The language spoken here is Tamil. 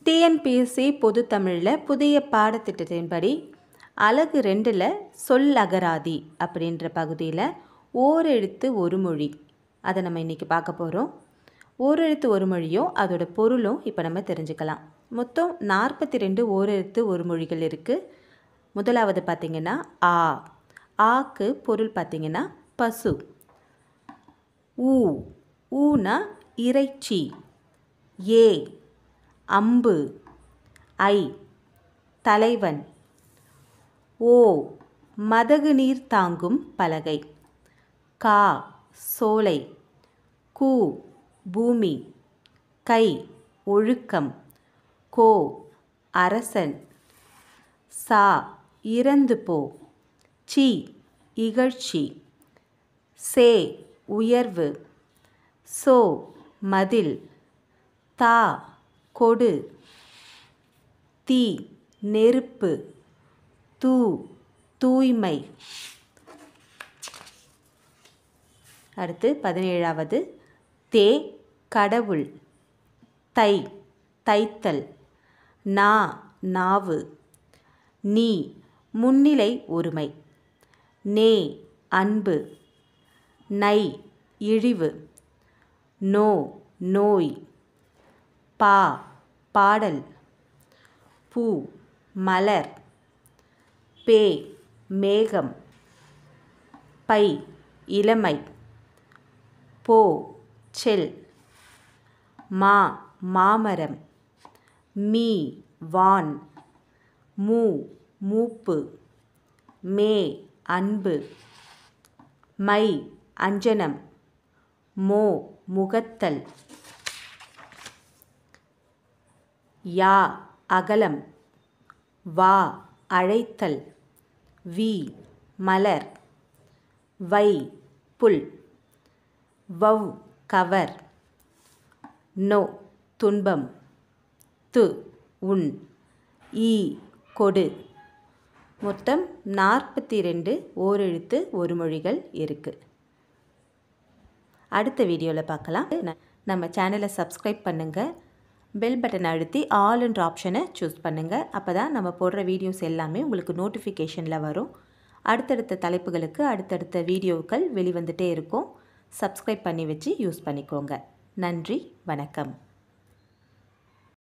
டிஎன்பிஎஸ்சி பொது தமிழில் புதிய பாடத்திட்டத்தின்படி அலகு 2ல் சொல்லகராதி அப்படின்ற பகுதியில் ஓரெழுத்து ஒரு மொழி அதை நம்ம இன்றைக்கி பார்க்க போகிறோம். ஓரெழுத்து ஒரு மொழியும் அதோட பொருளும் இப்போ நம்ம தெரிஞ்சுக்கலாம். மொத்தம் 42 ஓரெழுத்து ஒரு மொழிகள் இருக்குது. முதலாவது பார்த்திங்கன்னா ஆ. ஆக்கு பொருள் பார்த்திங்கன்னா பசு. ஊ. ஊனா இறைச்சி. ஏ அம்பு. ஐ தலைவன். ஓ மதகு நீர் தாங்கும் பலகை. கா சோலை. கூ பூமி. கை ஒழுக்கம். கோ அரசன். சா இறந்து போ. சி இகழ்ச்சி. சே உயர்வு. சோ மதில். தா கொடு. தீ நெருப்பு. தூ தூய்மை. அடுத்து 17வது தே கடவுள். தை தைத்தல். நா நாவு. நீ முன்னிலை ஒருமை. நே அன்பு. நை இழிவு. நோ நோய். பா பாடல். பூ மலர். பே மேகம். பை இளமை. போ செல். மா மாமரம். மீ வான். மூ மூப்பு. மே அன்பு. மை அஞ்சனம். மோ முகத்தல். யா அகலம். வா அழைத்தல். வி மலர். வை புல். வவ் கவர். நோ துன்பம். து உன். ஈ கொடு. மொத்தம் 42 ஓரெழுத்து ஒரு மொழிகள் இருக்குது. அடுத்த வீடியோவில் பார்க்கலாம். நம்ம சேனலை சப்ஸ்கிரைப் பண்ணுங்கள். பெல் பட்டனை அழுத்தி ஆல்ன்ற ஆப்ஷனை சூஸ் பண்ணுங்கள். அப்போ தான் நம்ம போடுற வீடியோஸ் எல்லாமே உங்களுக்கு நோட்டிஃபிகேஷனில் வரும். அடுத்தடுத்த தலைப்புகளுக்கு அடுத்தடுத்த வீடியோக்கள் வெளிவந்துட்டே இருக்கும். சப்ஸ்கிரைப் பண்ணி வச்சு யூஸ் பண்ணிக்கோங்க. நன்றி, வணக்கம்.